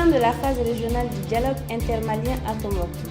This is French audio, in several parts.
Fin de la phase régionale du dialogue intermalien à Tombouctou.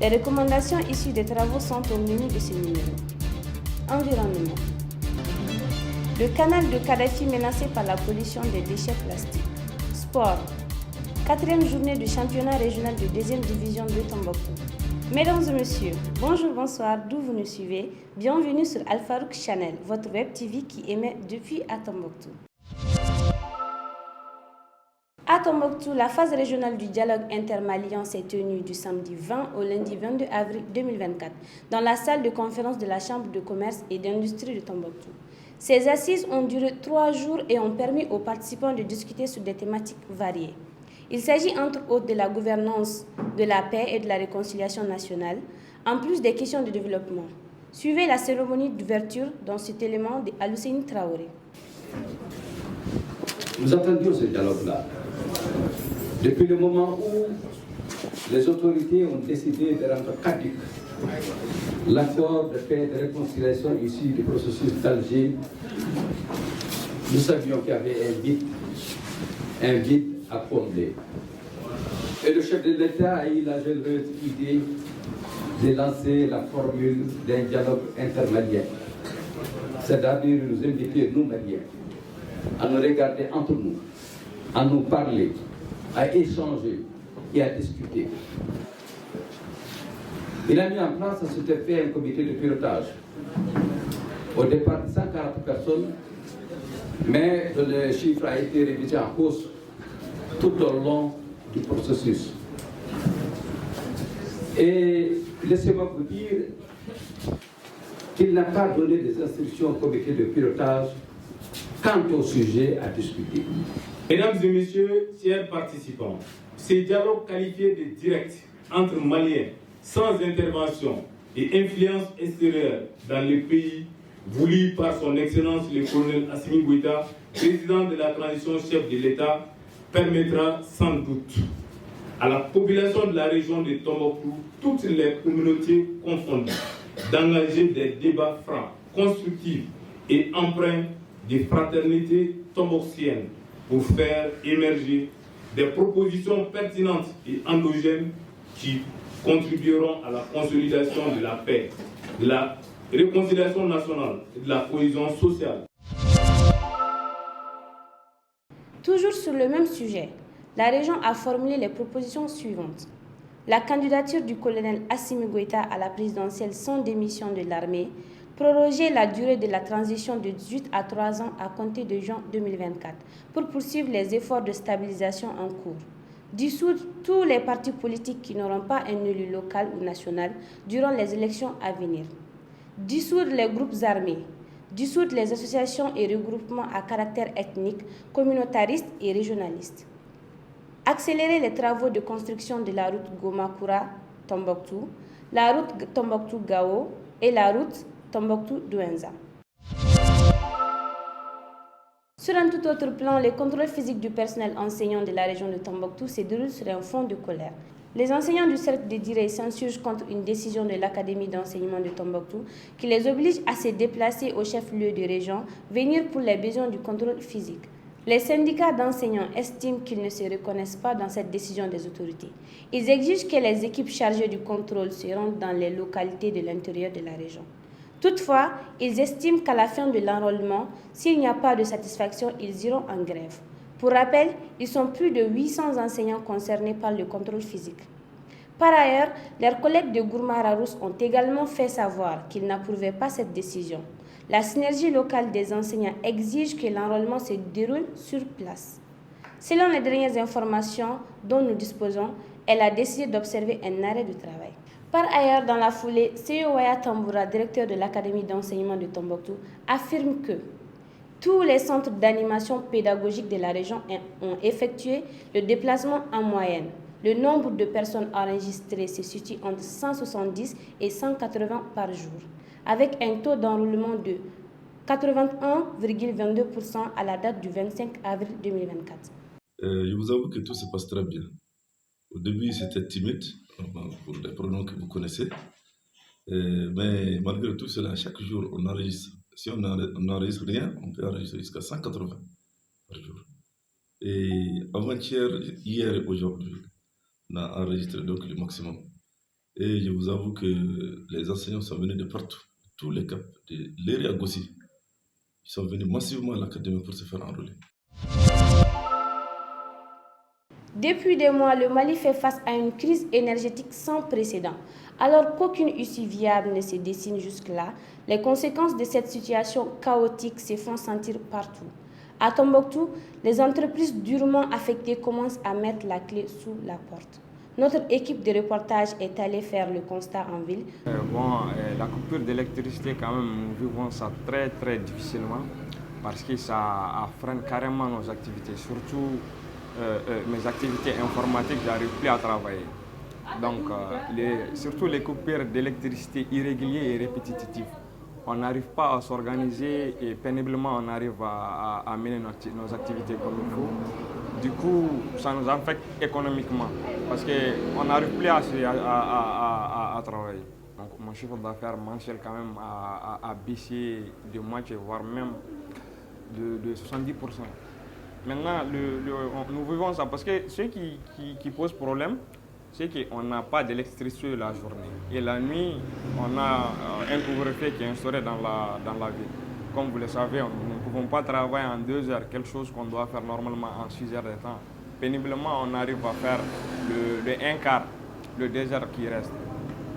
Les recommandations issues des travaux sont au menu de ce numéro. Environnement. Le canal de Kadhafi menacé par la pollution des déchets plastiques. Sport. Quatrième journée du championnat régional de deuxième division de Tombouctou. Mesdames et messieurs, bonjour, bonsoir, d'où vous nous suivez. Bienvenue sur Al Farouk Channel, votre web TV qui émet depuis à Tombouctou. À Tombouctou, la phase régionale du dialogue intermalien s'est tenue du samedi 20 au lundi 22 avril 2024 dans la salle de conférence de la Chambre de commerce et d'industrie de Tombouctou. Ces assises ont duré 3 jours et ont permis aux participants de discuter sur des thématiques variées. Il s'agit entre autres de la gouvernance, de la paix et de la réconciliation nationale, en plus des questions de développement. Suivez la cérémonie d'ouverture dans cet élément de Al-Husseini Traoré. Nous attendions ce dialogue-là. Depuis le moment où les autorités ont décidé de rendre caduc l'accord de paix et de réconciliation issu du processus d'Alger, nous savions qu'il y avait un vide à combler. Et le chef de l'État a eu la généreuse idée de lancer la formule d'un dialogue intermalien. C'est-à-dire nous inviter, nous, Maliens, à nous regarder entre nous, à nous parler, à échanger et à discuter. Il a mis en place à cet effet un comité de pilotage. Au départ, 140 personnes, mais le chiffre a été révisé en hausse tout au long du processus. Et laissez-moi vous dire qu'il n'a pas donné des instructions au comité de pilotage quant au sujet à discuter. Mesdames et messieurs, chers participants, ce dialogue qualifié de direct entre Maliens, sans intervention et influence extérieure dans le pays, voulu par son Excellence le colonel Assimi Goïta, président de la transition chef de l'État, permettra sans doute à la population de la région de Tombouctou, toutes les communautés confondues, d'engager des débats francs, constructifs et empreints de fraternité tombouctienne pour faire émerger des propositions pertinentes et endogènes qui contribueront à la consolidation de la paix, de la réconciliation nationale et de la cohésion sociale. Toujours sur le même sujet, la région a formulé les propositions suivantes. La candidature du colonel Assimi Goïta à la présidentielle sans démission de l'armée, proroger la durée de la transition de 18 à 3 ans à compter de juin 2024 pour poursuivre les efforts de stabilisation en cours. Dissoudre tous les partis politiques qui n'auront pas un élu local ou national durant les élections à venir. Dissoudre les groupes armés. Dissoudre les associations et regroupements à caractère ethnique, communautariste et régionaliste. Accélérer les travaux de construction de la route Goma-Koura-Tombouctou, la route Tombouctou-Gao et la route Tombouctou-Douenza. Sur un tout autre plan, les contrôles physiques du personnel enseignant de la région de Tombouctou se déroulent sur un fond de colère. Les enseignants du cercle de Diré s'insurgent contre une décision de l'Académie d'enseignement de Tombouctou qui les oblige à se déplacer au chef-lieu de région, venir pour les besoins du contrôle physique. Les syndicats d'enseignants estiment qu'ils ne se reconnaissent pas dans cette décision des autorités. Ils exigent que les équipes chargées du contrôle se rendent dans les localités de l'intérieur de la région. Toutefois, ils estiment qu'à la fin de l'enrôlement, s'il n'y a pas de satisfaction, ils iront en grève. Pour rappel, ils sont plus de 800 enseignants concernés par le contrôle physique. Par ailleurs, leurs collègues de Gourmara-Rousse ont également fait savoir qu'ils n'approuvaient pas cette décision. La synergie locale des enseignants exige que l'enrôlement se déroule sur place. Selon les dernières informations dont nous disposons, elle a décidé d'observer un arrêt de travail. Par ailleurs, dans la foulée, CEO Waya Tamboura, directeur de l'Académie d'enseignement de Tombouctou, affirme que tous les centres d'animation pédagogique de la région ont effectué le déplacement en moyenne. Le nombre de personnes enregistrées se situe entre 170 et 180 par jour, avec un taux d'enrôlement de 81,22% à la date du 25 avril 2024. Je vous avoue que tout se passe très bien. Au début, c'était timide, pour les pronoms que vous connaissez. Mais malgré tout cela, chaque jour, on enregistre. Si on n'enregistre rien, on peut enregistrer jusqu'à 180 par jour. Et avant-hier, hier et aujourd'hui, on a enregistré donc le maximum. Et je vous avoue que les enseignants sont venus de partout, tous les caps, de l'Eri à Gossi. Ils sont venus massivement à l'académie pour se faire enrôler. Depuis des mois, le Mali fait face à une crise énergétique sans précédent. Alors qu'aucune issue viable ne se dessine jusque-là, les conséquences de cette situation chaotique se font sentir partout. À Tombouctou, les entreprises durement affectées commencent à mettre la clé sous la porte. Notre équipe de reportage est allée faire le constat en ville. La coupure d'électricité, quand même, nous vivons ça très très difficilement parce que ça freine carrément nos activités, surtout mes activités informatiques, j'arrive plus à travailler. Donc, surtout les coupures d'électricité irrégulières et répétitives. On n'arrive pas à s'organiser et péniblement on arrive à mener nos activités comme il faut. Du coup, ça nous affecte économiquement parce qu'on n'arrive plus à travailler. Donc, mon chiffre d'affaires mensuel quand même a baissé de moitié, voire même de 70%. Maintenant, nous vivons ça parce que ce qui pose problème, c'est qu'on n'a pas d'électricité la journée. Et la nuit, on a un couvre-feu qui est instauré dans la ville. Comme vous le savez, nous ne pouvons pas travailler en 2 heures, quelque chose qu'on doit faire normalement en 6 heures de temps. Péniblement, on arrive à faire le 1/4, le 2 heures qui reste.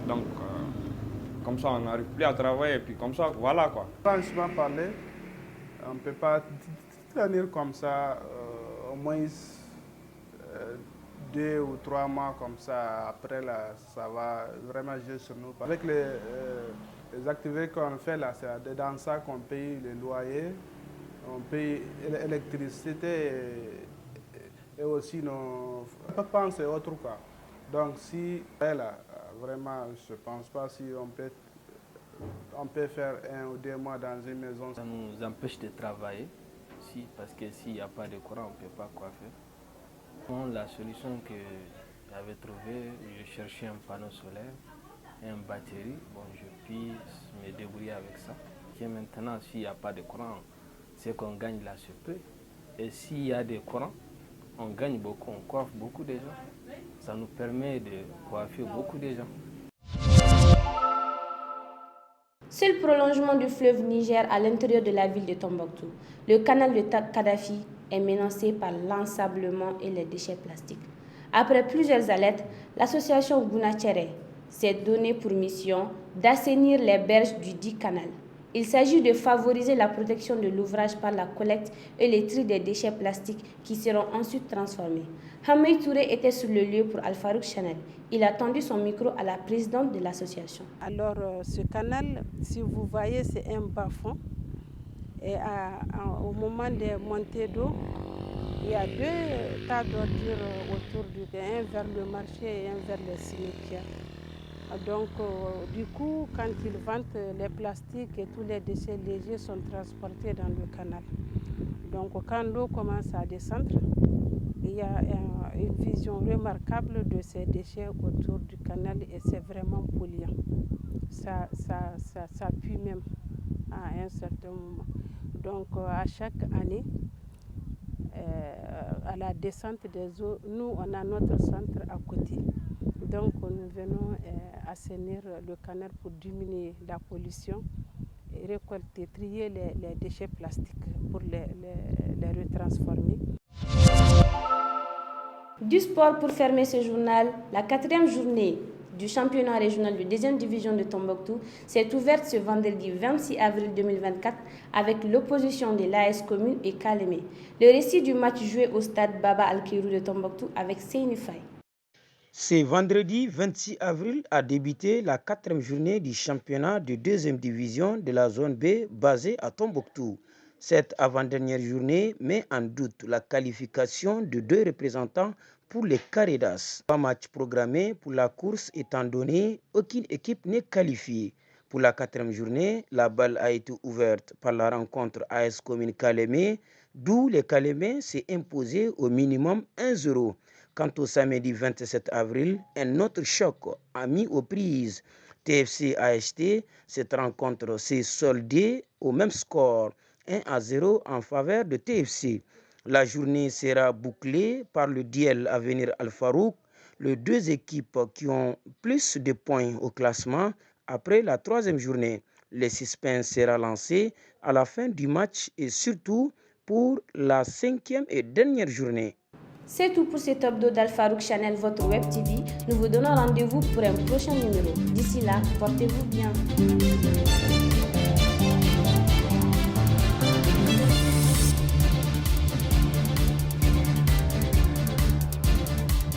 Donc, comme ça, on n'arrive plus à travailler. Et puis comme ça, voilà quoi. Franchement parler, on ne peut pas tenir comme ça au moins 2 ou 3 mois comme ça. Après, là, ça va vraiment jouer sur nous. Avec les activités qu'on fait là, c'est dans ça qu'on paye les loyers, on paye l'électricité et aussi nos dépenses et autres quoi. Donc si là, vraiment, je ne pense pas si on peut faire 1 ou 2 mois dans une maison. Ça nous empêche de travailler, parce que s'il n'y a pas de courant, on ne peut pas quoi faire. Bon, la solution que j'avais trouvée, je cherchais un panneau solaire et une batterie. Bon, je puisse me débrouiller avec ça. Et maintenant, s'il n'y a pas de courant, c'est qu'on gagne là sur peu. Et s'il y a des courants, on gagne beaucoup, on coiffe beaucoup de gens. Ça nous permet de coiffer beaucoup de gens. Seul prolongement du fleuve Niger à l'intérieur de la ville de Tombouctou, le canal de Kadhafi est menacé par l'ensablement et les déchets plastiques. Après plusieurs alertes, l'association Gounachere s'est donnée pour mission d'assainir les berges du dit canal. Il s'agit de favoriser la protection de l'ouvrage par la collecte et le tri des déchets plastiques qui seront ensuite transformés. Hamid Touré était sur le lieu pour Al-Farouk Chanel. Il a tendu son micro à la présidente de l'association. Alors, ce canal, si vous voyez, c'est un bas-fond. Et au moment des montées d'eau, il y a 2 tas d'ordures autour un vers le marché et un vers le cimetière. Donc, du coup, quand ils vendent les plastiques et tous les déchets légers sont transportés dans le canal. Donc, quand l'eau commence à descendre, il y a une vision remarquable de ces déchets autour du canal et c'est vraiment polluant. Ça pue même à un certain moment. Donc, à chaque année, à la descente des eaux, nous, on a notre centre à côté. Donc, nous venons assainir le canal pour diminuer la pollution et récolter, trier les déchets plastiques pour les retransformer. Du sport pour fermer ce journal, la 4e journée du championnat régional de 2e division de Tombouctou s'est ouverte ce vendredi 26 avril 2024 avec l'opposition de l'AS Commune et Kalemé. Le récit du match joué au stade Baba Al-Kirou de Tombouctou avec Seyni Faye. Ce vendredi 26 avril a débuté la 4e journée du championnat de 2e division de la zone B basée à Tombouctou. Cette avant-dernière journée met en doute la qualification de 2 représentants pour les Caridas. 3 matchs programmés pour la course étant donné, aucune équipe n'est qualifiée. Pour la 4e journée, la balle a été ouverte par la rencontre AS Commune Kalemé, d'où les Kalémés s'est imposé au minimum 1-0. Quant au samedi 27 avril, un autre choc a mis aux prises TFC-AST. Cette rencontre s'est soldée au même score, 1-0 en faveur de TFC. La journée sera bouclée par le duel à venir Al-Farouk, les deux équipes qui ont plus de points au classement après la troisième journée. Le suspense sera lancé à la fin du match et surtout pour la cinquième et dernière journée. C'est tout pour cet hebdo d'Al-Farouk Channel, votre web TV. Nous vous donnons rendez-vous pour un prochain numéro. D'ici là, portez-vous bien.